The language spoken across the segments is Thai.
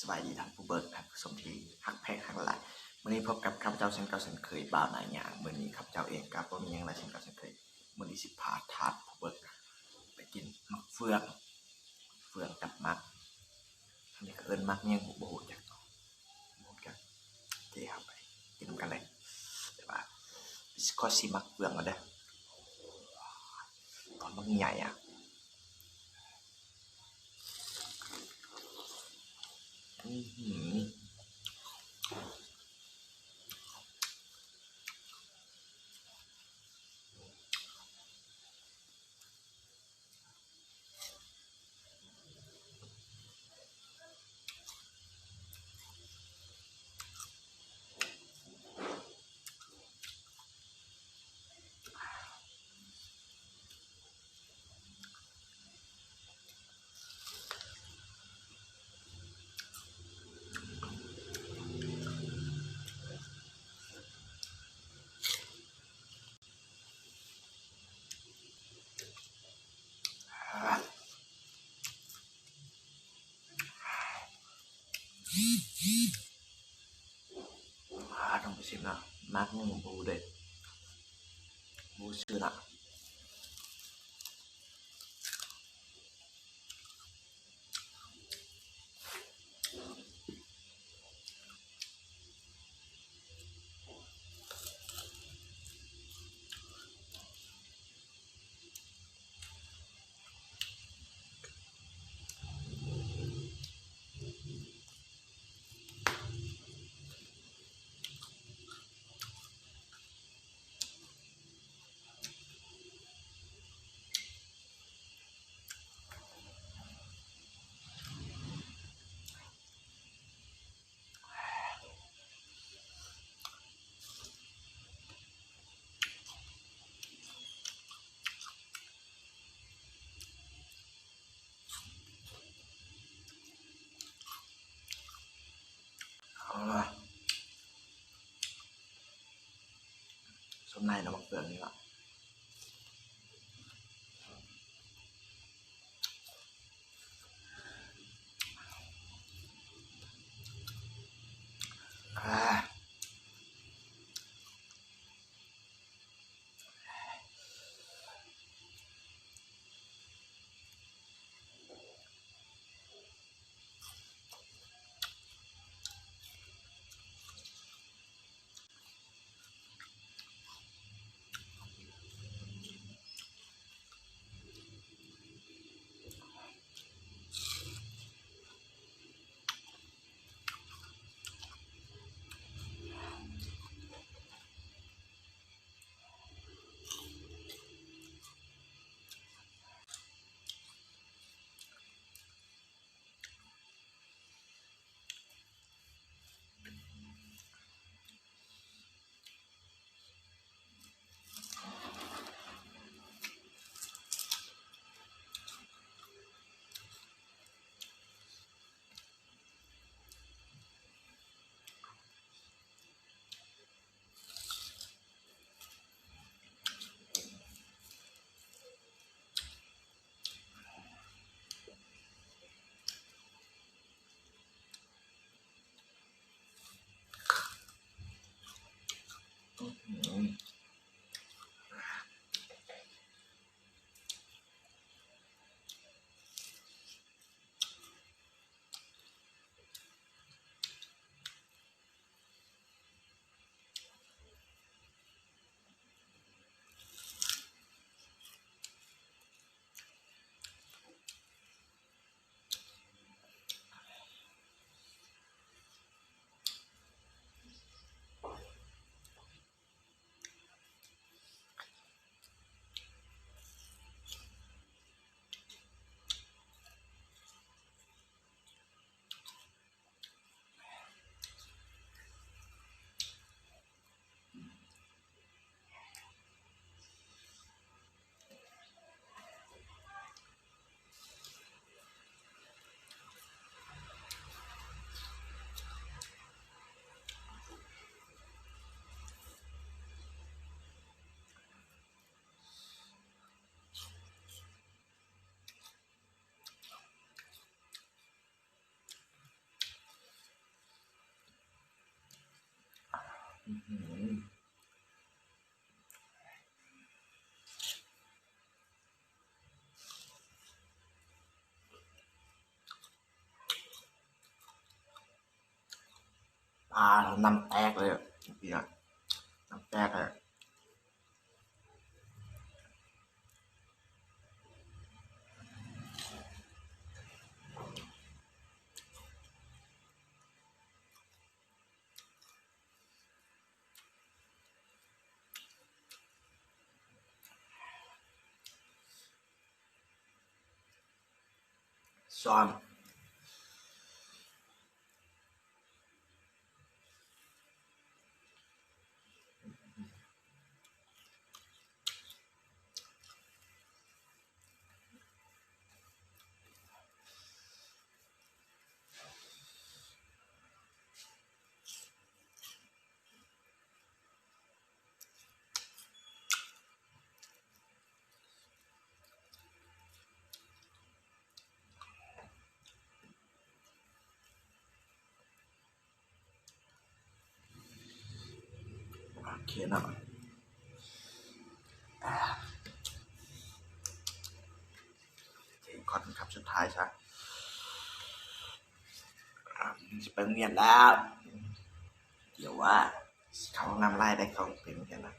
สบายดีท่านผู้เบิกท่านผู้ชมที่หักแพงหักหลายวันนี้พบกับข้าพเจ้าเช่นเก่าเช่นเคยบ่าวหน้าหยางวันนี้ข้าพเจ้าเองกับว่ามีอย่างไรเช่นเก่าเช่นเคยวันนี้สิพาทาสผู้เบิกไปกินมักเฟืองกับมักอันนี้ก็เอิ้นมักเมี่ยงหูบ่หูจักโอเคครับไปกินกันเลยแต่ว่าก็สิมักเฟืองก็ได้ตอนมันใหญ่อ่ะต้องไปชิมนะมักเมี่ยงหูบูเด็ดบูชื่อละส่วนในเรามักเฟืองนี่ละ ปลาน้ำแตกเลยพี่อะน้ำแตกเลยซ้อมโอเคเนาะก่อนครับสุดท้ายซะจะไปโรงเรียนแล้วเดี๋ยวว่าเขานำไล่ได้เขาเป็นกันนะ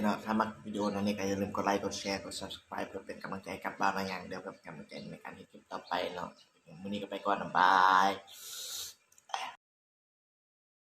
เนาะถ้ามักวิดีโอนั้นก็อย่าลืมกดไลค์กดแชร์กด subscribe เพื่อเป็นกำลังใจกับบ้านมาอย่างเดียวกับกำลังใจในการที่คลิปต่อไปเนาะวันนี้ก็ไปก่อนนะบาย